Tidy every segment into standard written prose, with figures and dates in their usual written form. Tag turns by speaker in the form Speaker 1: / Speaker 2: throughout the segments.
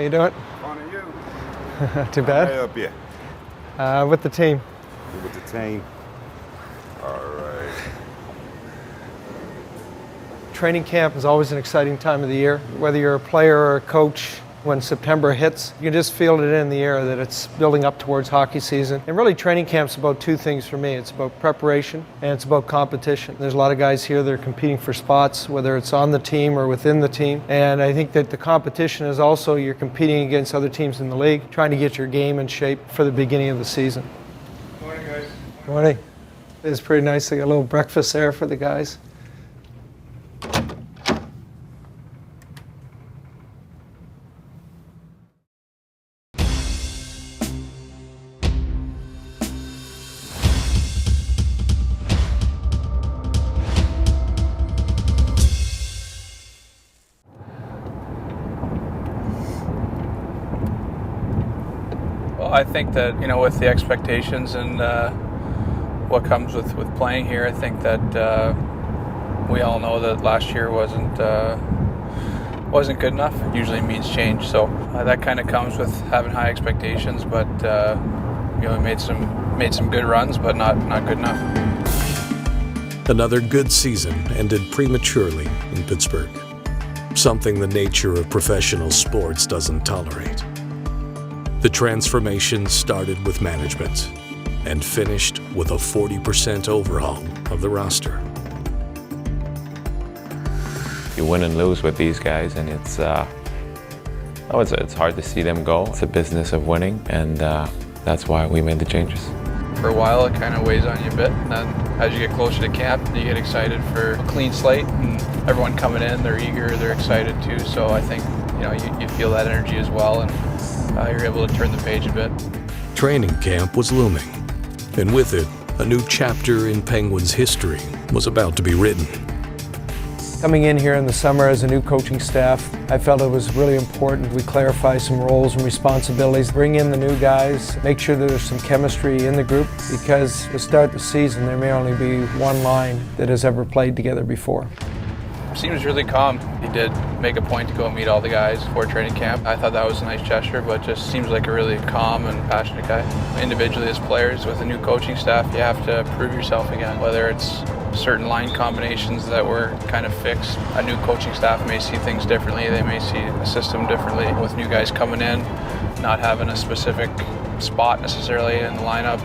Speaker 1: you doing?
Speaker 2: Fine, and you?
Speaker 1: Too bad.
Speaker 2: How may I help you?
Speaker 1: With the team.
Speaker 2: With the team. All right.
Speaker 1: Training camp is always an exciting time of the year. Whether you're a player or a coach, when September hits, you can just feel it in the air that it's building up towards hockey season. And really, training camp's about two things for me. It's about preparation and it's about competition. There's a lot of guys here that are competing for spots, whether it's on the team or within the team. And I think that the competition is also you're competing against other teams in the league, trying to get your game in shape for the beginning of the season.
Speaker 3: Morning, guys.
Speaker 1: Morning. It's pretty nice to get a little breakfast there for the guys.
Speaker 3: Well, I think that, with the expectations and what comes with playing here, I think that we all know that last year wasn't good enough. It usually means change, so that kind of comes with having high expectations. But we made some good runs, but not good enough.
Speaker 4: Another good season ended prematurely in Pittsburgh, something the nature of professional sports doesn't tolerate. The transformation started with management and finished with a 40% overhaul of the roster.
Speaker 5: You win and lose with these guys, and it's hard to see them go. It's a business of winning, and that's why we made the changes.
Speaker 3: For a while, it kind of weighs on you a bit, and then as you get closer to camp, you get excited for a clean slate, and everyone coming in, they're eager, they're excited too. So I think you feel that energy as well, and you're able to turn the page a bit.
Speaker 4: Training camp was looming, and with it, a new chapter in Penguins history was about to be written.
Speaker 1: Coming in here in the summer as a new coaching staff, I felt it was really important we clarify some roles and responsibilities, bring in the new guys, make sure there's some chemistry in the group, because to start the season there may only be one line that has ever played together before.
Speaker 3: Seems really calm. He did make a point to go meet all the guys before training camp. I thought that was a nice gesture, but just seems like a really calm and passionate guy. Individually as players with a new coaching staff, you have to prove yourself again, whether it's certain line combinations that were kind of fixed. A new coaching staff may see things differently. They may see a system differently. With new guys coming in, not having a specific spot necessarily in the lineup,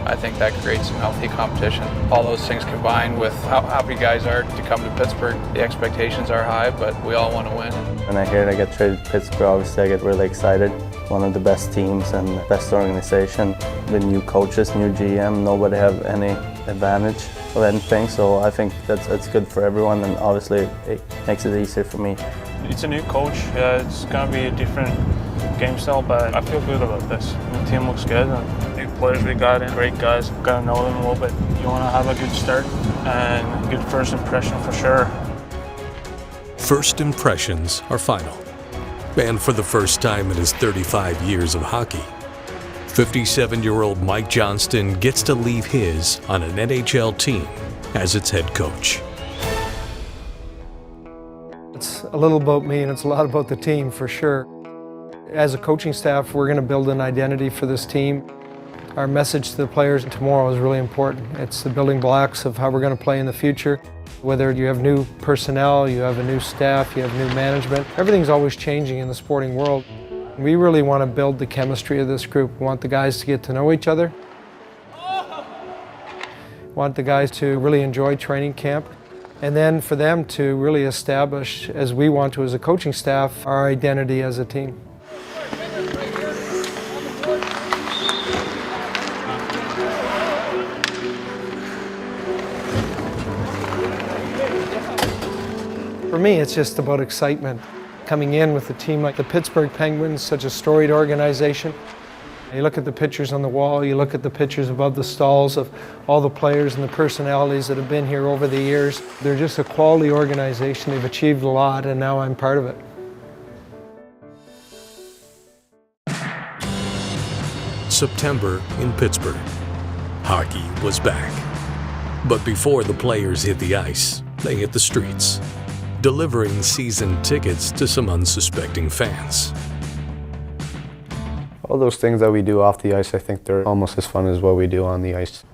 Speaker 3: I think that creates some healthy competition. All those things combined with how happy guys are to come to Pittsburgh. The expectations are high, but we all want to win.
Speaker 6: When I hear I get traded to Pittsburgh, obviously I get really excited. One of the best teams and best organization. With new coaches, new GM, nobody have any advantage of anything. So I think that's good for everyone, and obviously it makes it easier for me.
Speaker 7: It's a new coach. Yeah, it's going to be a different game style, but I feel good about this. The team looks good. And new players we got in, great guys. Got to know them a little bit. You want to have a good start and a good first impression for sure.
Speaker 4: First impressions are final. And for the first time in his 35 years of hockey, 57-year-old Mike Johnston gets to leave his on an NHL team as its head coach.
Speaker 1: It's a little about me and it's a lot about the team for sure. As a coaching staff, we're going to build an identity for this team. Our message to the players tomorrow is really important. It's the building blocks of how we're going to play in the future. Whether you have new personnel, you have a new staff, you have new management, everything's always changing in the sporting world. We really want to build the chemistry of this group. We want the guys to get to know each other. We want the guys to really enjoy training camp. And then for them to really establish, as we want to as a coaching staff, our identity as a team. For me, it's just about excitement. Coming in with a team like the Pittsburgh Penguins, such a storied organization. You look at the pictures on the wall, you look at the pictures above the stalls of all the players and the personalities that have been here over the years. They're just a quality organization. They've achieved a lot, and now I'm part of it.
Speaker 4: September in Pittsburgh. Hockey was back. But before the players hit the ice, they hit the streets, delivering season tickets to some unsuspecting fans.
Speaker 2: All those things that we do off the ice, I think they're almost as fun as what we do on the ice.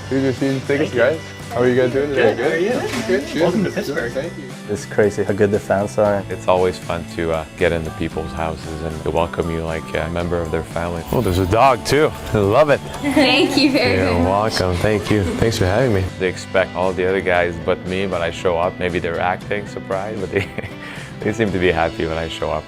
Speaker 2: Who's your season tickets, guys? How are you guys doing today? Good. How are you? Good.
Speaker 8: Welcome to Pittsburgh.
Speaker 2: Thank you.
Speaker 6: It's crazy how good the fans are.
Speaker 5: It's always fun to get into people's houses and to welcome you like a member of their family.
Speaker 9: Oh, there's a dog too. I love it.
Speaker 8: Thank you very
Speaker 9: You're
Speaker 8: much.
Speaker 9: welcome. Thank you. Thanks for having me.
Speaker 5: They expect all the other guys but me, but I show up. Maybe they're acting surprised, but they seem to be happy when I show up.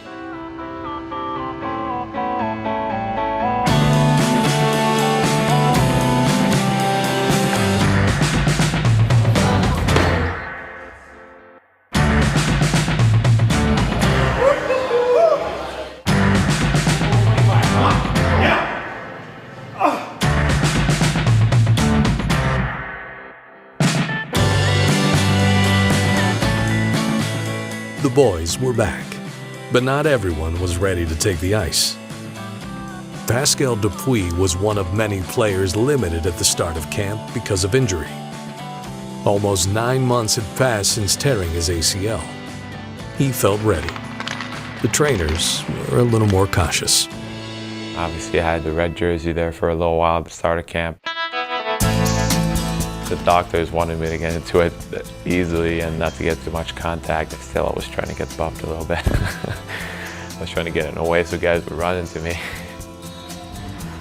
Speaker 4: The boys were back, but not everyone was ready to take the ice. Pascal Dupuis was one of many players limited at the start of camp because of injury. Almost 9 months had passed since tearing his ACL. He felt ready. The trainers were a little more cautious.
Speaker 5: Obviously, I had the red jersey there for a little while at the start of camp. The doctors wanted me to get into it easily and not to get too much contact. Still, I was trying to get bumped a little bit. I was trying to get in the way so guys would run into me.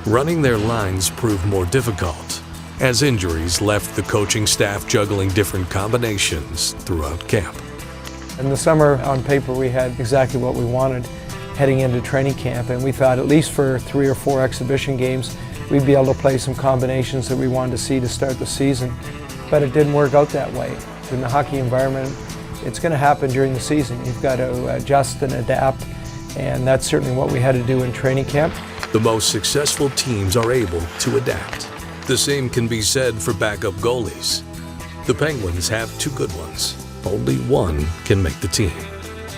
Speaker 4: Running their lines proved more difficult, as injuries left the coaching staff juggling different combinations throughout camp.
Speaker 1: In the summer, on paper, we had exactly what we wanted heading into training camp, and we thought at least for 3 or 4 exhibition games, we'd be able to play some combinations that we wanted to see to start the season. But it didn't work out that way. In the hockey environment, it's going to happen during the season. You've got to adjust and adapt, and that's certainly what we had to do in training camp.
Speaker 4: The most successful teams are able to adapt. The same can be said for backup goalies. The Penguins have 2 good ones. Only one can make the team.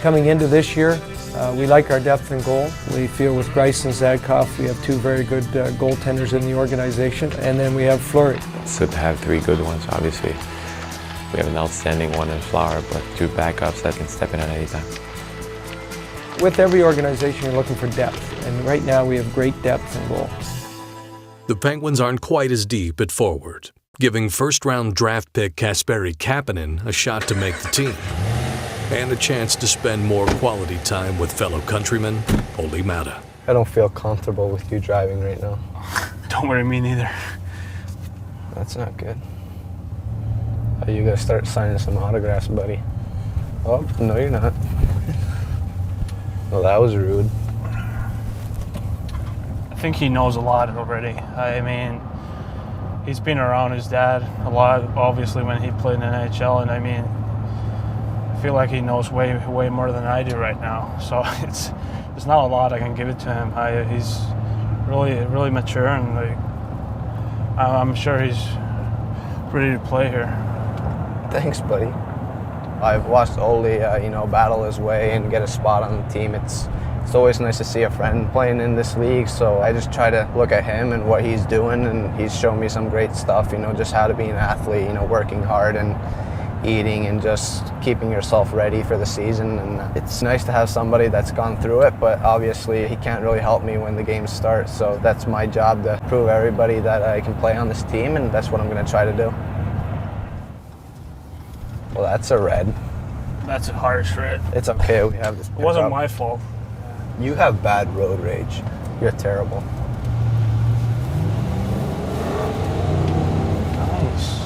Speaker 1: Coming into this year, we like our depth in goal. We feel with Grice and Zadkov, we have 2 very good goaltenders in the organization, and then we have Fleury.
Speaker 5: It's good to have 3 good ones, obviously. We have an outstanding one in Flower, but 2 backups that can step in at any time.
Speaker 1: With every organization, you're looking for depth, and right now we have great depth in goal.
Speaker 4: The Penguins aren't quite as deep at forward, giving first-round draft pick Kasperi Kapanen a shot to make the team, and a chance to spend more quality time with fellow countryman Olli Määttä.
Speaker 10: I don't feel comfortable with you driving right now.
Speaker 7: Don't worry, me neither.
Speaker 10: That's not good. You gotta start signing some autographs, buddy. Oh, no you're not. Well, that was rude.
Speaker 7: I think he knows a lot already. I mean, he's been around his dad a lot, obviously, when he played in the NHL, and I mean, I feel like he knows way more than I do right now. So there's not a lot I can give it to him. He's really mature, and like, I'm sure he's ready to play here.
Speaker 10: Thanks, buddy. I've watched Olli, battle his way and get a spot on the team. It's always nice to see a friend playing in this league, so I just try to look at him and what he's doing, and he's shown me some great stuff, just how to be an athlete, working hard and eating and just keeping yourself ready for the season. And it's nice to have somebody that's gone through it, but obviously he can't really help me when the games start, so that's my job to prove everybody that I can play on this team, and that's what I'm going to try to do. Well, that's a red.
Speaker 7: That's a harsh red.
Speaker 10: It's okay, we have this.
Speaker 7: It wasn't my fault.
Speaker 10: You have bad road rage. You're terrible.
Speaker 7: Nice.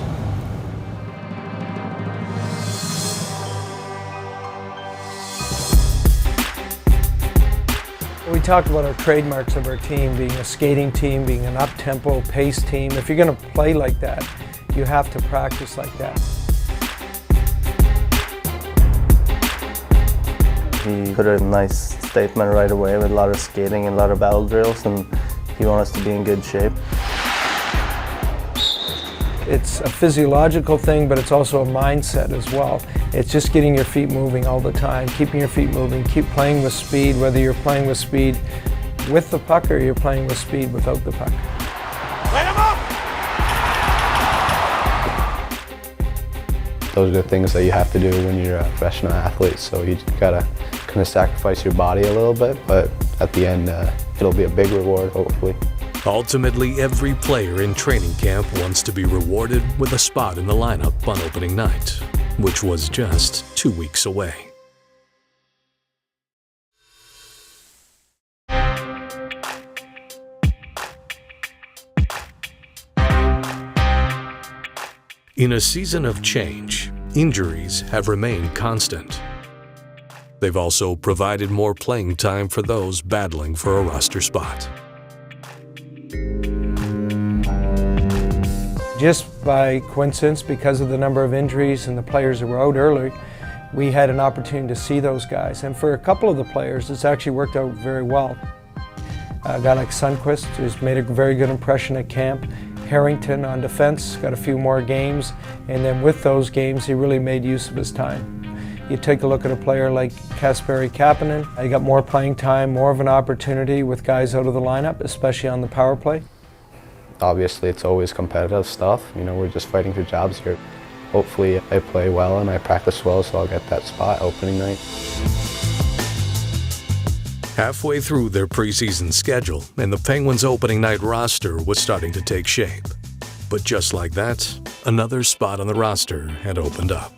Speaker 1: We talked about our trademarks of our team being a skating team, being an up-tempo pace team. If you're going to play like that, you have to practice like that.
Speaker 6: He put a nice statement right away with a lot of skating and a lot of battle drills, and he wants us to be in good shape.
Speaker 1: It's a physiological thing, but it's also a mindset as well. It's just getting your feet moving all the time, keeping your feet moving, keep playing with speed, whether you're playing with speed with the puck or you're playing with speed without the puck.
Speaker 2: Light him up! Those are the things that you have to do when you're a professional athlete, so you gotta kind of sacrifice your body a little bit, but at the end, It'll be a big reward, hopefully.
Speaker 4: Ultimately, every player in training camp wants to be rewarded with a spot in the lineup on opening night, which was just 2 weeks away. In a season of change, injuries have remained constant. They've also provided more playing time for those battling for a roster spot.
Speaker 1: Just by coincidence, because of the number of injuries and the players that were out early, we had an opportunity to see those guys. And for a couple of the players, it's actually worked out very well. A guy like Sundqvist, who's made a very good impression at camp. Harrington on defense, got a few more games. And then with those games, he really made use of his time. You take a look at a player like Kasperi Kapanen, he got more playing time, more of an opportunity with guys out of the lineup, especially on the power play.
Speaker 2: Obviously, it's always competitive stuff. You know, we're just fighting for jobs here. Hopefully, I play well and I practice well, so I'll get that spot opening night.
Speaker 4: Halfway through their preseason schedule, and the Penguins' opening night roster was starting to take shape. But just like that, another spot on the roster had opened up.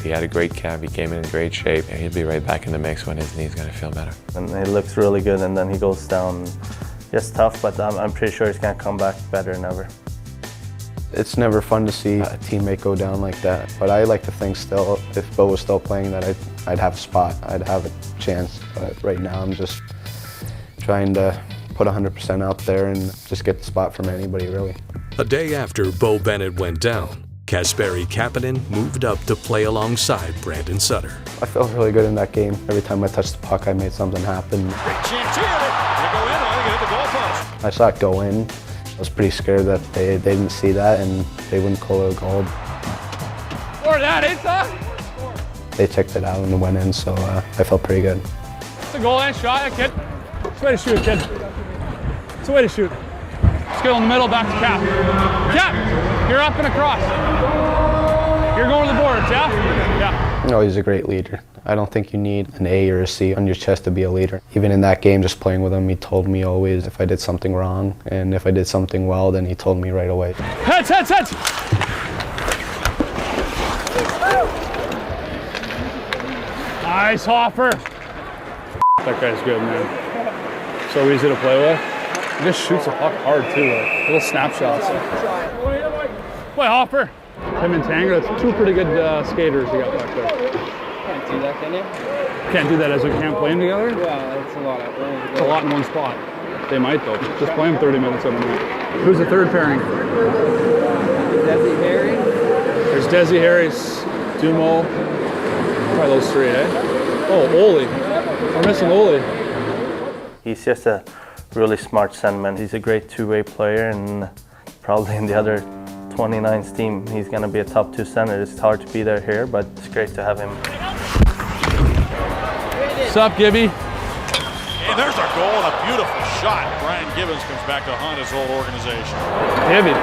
Speaker 5: He had a great camp, he came in great shape, and he'll be right back in the mix when his knee's gonna feel better.
Speaker 6: And he looks really good, and then he goes down. Just tough, but I'm pretty sure he's gonna come back better than ever.
Speaker 2: It's never fun to see a teammate go down like that, but I like to think still, if Bo was still playing, that I'd have a spot, I'd have a chance. But right now I'm just trying to put 100% out there and just get the spot from anybody, really.
Speaker 4: A day after Bo Bennett went down, Kasperi Kapanen moved up to play alongside Brandon Sutter.
Speaker 2: I felt really good in that game. Every time I touched the puck, I made something happen.
Speaker 8: Great chance here. Gonna go in. I think it hit the goalpost.
Speaker 2: I saw it go in. I was pretty scared that they didn't see that and they wouldn't call it a goal.
Speaker 8: Or that, it's a...
Speaker 2: They checked it out and it went in, so I felt pretty good.
Speaker 8: It's a goal and shot, kid. It's a way to shoot, kid. It's a way to shoot. Skill in the middle, back to Cap. Cap, you're up and across. You're going to the boards, yeah? Yeah.
Speaker 2: No, he's a great leader. I don't think you need an A or a C on your chest to be a leader. Even in that game, just playing with him, he told me always if I did something wrong, and if I did something well, then he told me right away.
Speaker 8: Heads, heads, heads! Nice, Hoffer. That guy's good, man. So easy to play with. He just shoots the puck hard, too, like little snapshots. Play Hoffer. Him and Tanger, that's two pretty good skaters you got back there.
Speaker 11: Can't do that, can you?
Speaker 8: Can't do that as we can't play them together?
Speaker 11: Yeah, it's a lot.
Speaker 8: It's a lot in one spot. They might, though. Just play them 30 minutes in a night. Who's the third pairing?
Speaker 11: Desi Harry.
Speaker 8: There's Desi Harris, Dumo. Try those three, eh? Oh, Ole. We're missing Ole.
Speaker 6: He's just a really smart centerman. He's a great two-way player, and probably in the other 29's team, he's going to be a top 2 center. It's hard to be there here, but it's great to have him.
Speaker 8: What's up, Gibby?
Speaker 12: And there's our goal and a beautiful shot. Brian Gibbons comes back to haunt his whole organization.
Speaker 8: Gibby.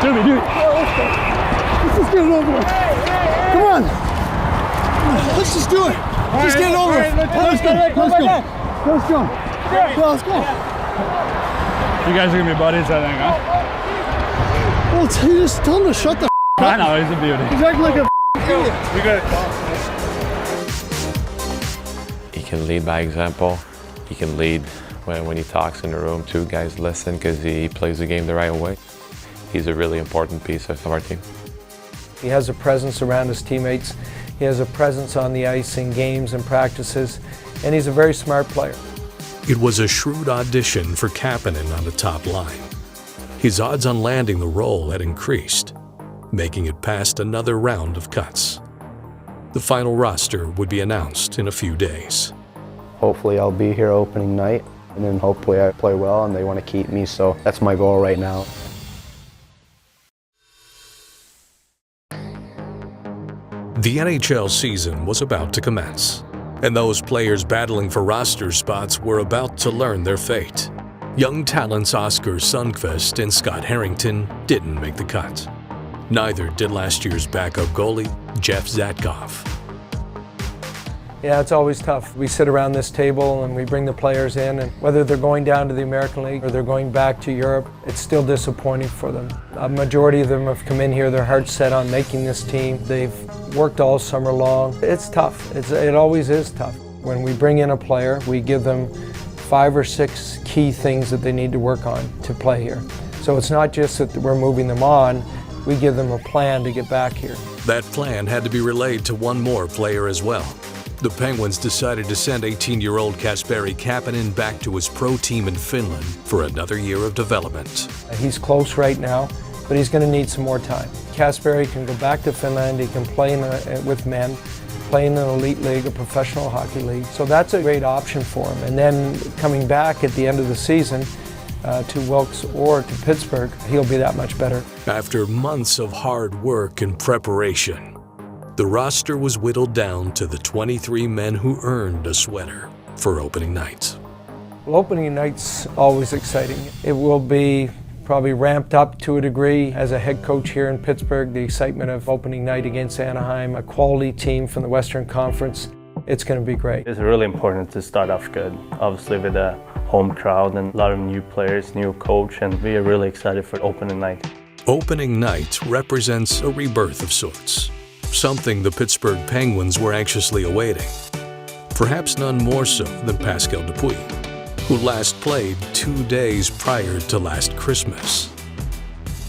Speaker 8: Dude.
Speaker 13: Let's just get it over with. Come on. Let's just do it. Just get it over with. Let's go. Let's go.
Speaker 8: You guys are going to be buddies, I think, huh?
Speaker 13: Well, you just tell him to shut the f*** up.
Speaker 8: I know, he's a beauty.
Speaker 13: He's acting like a idiot.
Speaker 8: We got it.
Speaker 5: He can lead by example. He can lead when he talks in the room too. Guys listen because he plays the game the right way. He's a really important piece of our team.
Speaker 1: He has a presence around his teammates. He has a presence on the ice in games and practices, and he's a very smart player.
Speaker 4: It was a shrewd audition for Kapanen on the top line. His odds on landing the role had increased, making it past another round of cuts. The final roster would be announced in a few days.
Speaker 2: Hopefully I'll be here opening night, and then hopefully I play well and they want to keep me, so that's my goal right now.
Speaker 4: The NHL season was about to commence, and those players battling for roster spots were about to learn their fate. Young talents Oscar Sundqvist and Scott Harrington didn't make the cut. Neither did last year's backup goalie, Jeff Zatkoff.
Speaker 1: Yeah, it's always tough. We sit around this table and we bring the players in, and whether they're going down to the American League or they're going back to Europe, it's still disappointing for them. A majority of them have come in here, their heart's set on making this team. They've worked all summer long. It's tough. It always is tough. When we bring in a player, we give them 5 or 6 key things that they need to work on to play here. So it's not just that we're moving them on, we give them a plan to get back here.
Speaker 4: That plan had to be relayed to one more player as well. The Penguins decided to send 18-year-old Kasperi Kapanen back to his pro team in Finland for another year of development.
Speaker 1: He's close right now, but he's going to need some more time. Kasperi can go back to Finland, he can play with men, play in an elite league, a professional hockey league. So that's a great option for him. And then coming back at the end of the season to Wilkes or to Pittsburgh, he'll be that much better.
Speaker 4: After months of hard work and preparation, the roster was whittled down to the 23 men who earned a sweater for opening night.
Speaker 1: Well, opening night's always exciting. It will be probably ramped up to a degree as a head coach here in Pittsburgh. The excitement of opening night against Anaheim, a quality team from the Western Conference, it's going to be great.
Speaker 6: It's really important to start off good, obviously with a home crowd and a lot of new players, new coach, and we are really excited for opening night.
Speaker 4: Opening night represents a rebirth of sorts, something the Pittsburgh Penguins were anxiously awaiting. Perhaps none more so than Pascal Dupuis, who last played 2 days prior to last Christmas.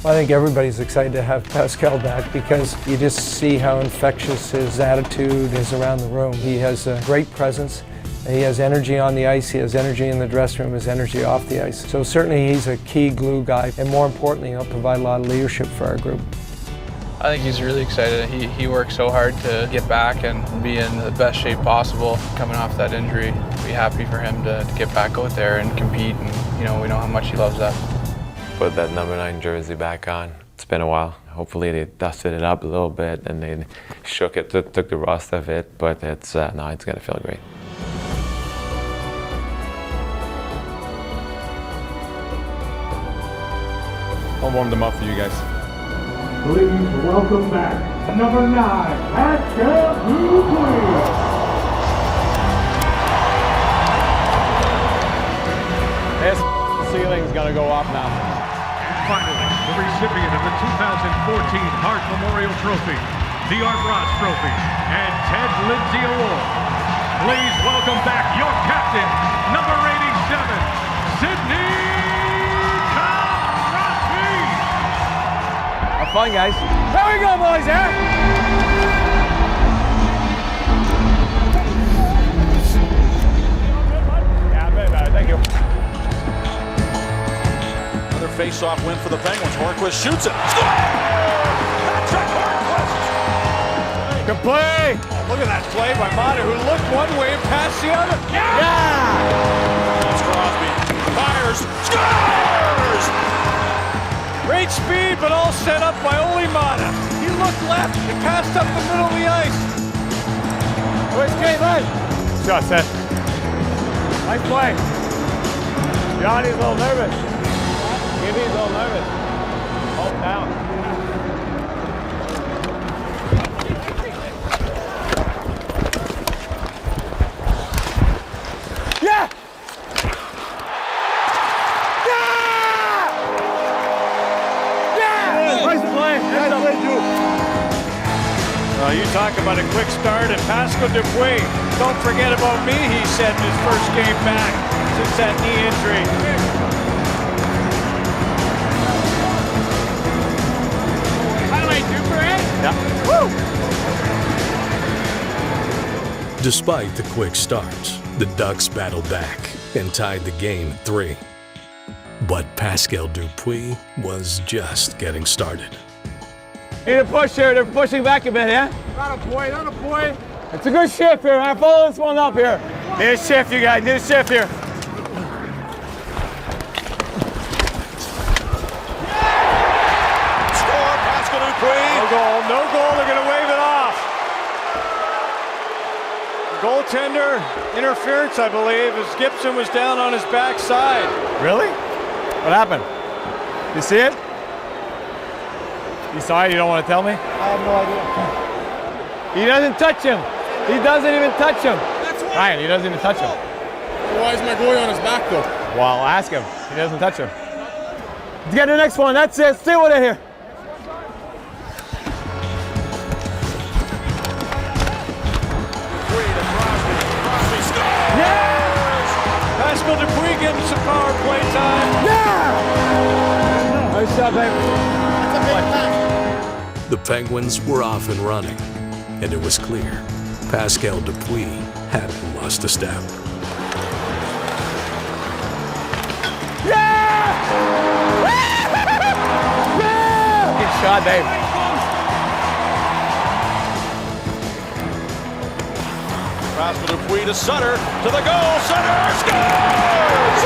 Speaker 1: I think everybody's excited to have Pascal back because you just see how infectious his attitude is around the room. He has a great presence. He has energy on the ice, he has energy in the dressing room, his energy off the ice. So certainly he's a key glue guy, and more importantly, he'll provide a lot of leadership for our group.
Speaker 3: I think he's really excited. He worked so hard to get back and be in the best shape possible coming off that injury. Be happy for him to get back out there and compete, and we know how much he loves that.
Speaker 5: Put that number 9 jersey back on. It's been a while. Hopefully they dusted it up a little bit and they shook it, took the rust of it, but it's gonna feel great.
Speaker 12: I'll warm them up for you guys.
Speaker 13: Please welcome back number 9, Pascal Dupuis.
Speaker 14: This ceiling's gonna go up now.
Speaker 12: Finally, the recipient of the 2014 Hart Memorial Trophy, the Art Ross Trophy, and Ted Lindsay Award. Please welcome back your captain, number 87, Sidney.
Speaker 14: Have fun, guys. There we go, boys, Yeah, better. Thank you.
Speaker 12: Another face-off win for the Penguins. Hornquist shoots it. Score! Patrick Hornquist!
Speaker 14: Good play.
Speaker 12: Look at that play by Mata, who looked one way and passed the other.
Speaker 14: Yeah!
Speaker 12: That's Crosby. Fires. Scores!
Speaker 14: Great speed, but all set up by Ole Mata. He looked left and passed up the middle of the ice. Where's Caitlin? Shot set. Nice play. Johnny's a little nervous. Gibby's a little nervous. Hold down. Yeah!
Speaker 12: You talk about a quick start, and Pascal Dupuis, don't forget about me, he said in his first game back since that knee injury.
Speaker 14: By the way, Duper,
Speaker 12: Yeah.
Speaker 4: Woo! Despite the quick start, the Ducks battled back and tied the game at 3. But Pascal Dupuis was just getting started.
Speaker 14: Need a push here. They're pushing back a bit, yeah?
Speaker 13: Not a point, not a point.
Speaker 14: It's a good shift here, man. Follow this one up here. Need a shift, you guys. Need a shift here.
Speaker 12: Score, Pascal Dupuis.
Speaker 14: No goal. No goal. They're going to wave it off. Goaltender interference, I believe, as Gibson was down on his backside.
Speaker 15: Really? What happened? You see it? You saw it? You don't want to tell me?
Speaker 13: I have no idea.
Speaker 15: He doesn't touch him. He doesn't even touch him.
Speaker 13: That's why.
Speaker 15: Ryan, he doesn't even touch him.
Speaker 13: Why is my goalie on his back though?
Speaker 15: Well, ask him. He doesn't touch him. Let's get the next one. That's it. Stay with it here.
Speaker 14: Pascal Dupuis getting some power play time.
Speaker 15: Yeah! Nice shot, baby.
Speaker 4: The Penguins were off and running, and it was clear Pascal Dupuis hadn't lost a step.
Speaker 15: Yeah! Yeah! Good shot, babe.
Speaker 14: Pascal Dupuis to Sutter, to the goal. Sutter scores!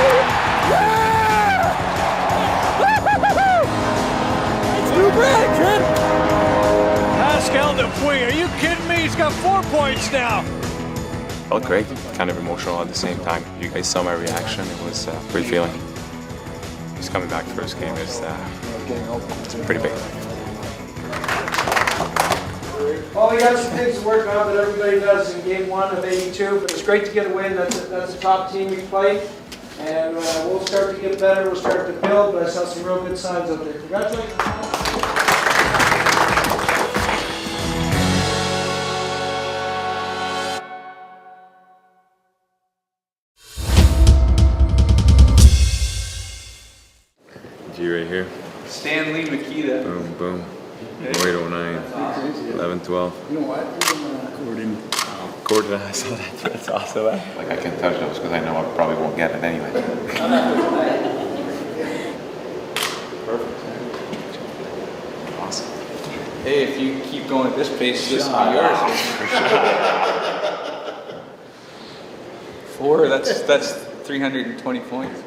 Speaker 14: Pascal Dupuis, are you kidding me? He's got 4 points now.
Speaker 5: Felt great, kind of emotional at the same time. You guys saw my reaction. It was a great feeling. Just coming back first game is it's pretty big.
Speaker 1: Well, we got some things to work on that everybody does in game 1 of 82, but it's great to get a win. That's a top team we played, and we'll start to get better. We'll start to build, but I saw some real good signs out there. Congratulations.
Speaker 5: G right here.
Speaker 3: Stanley Makita.
Speaker 5: Boom, boom. 0809. 11-12.
Speaker 3: You know what?
Speaker 5: Gordon, I saw that. That's awesome. Like I can touch those because I know I probably won't get it anyway. Perfect. Awesome.
Speaker 3: Hey, if you keep going at this pace, this will be yours. For sure. 4, that's 320 points.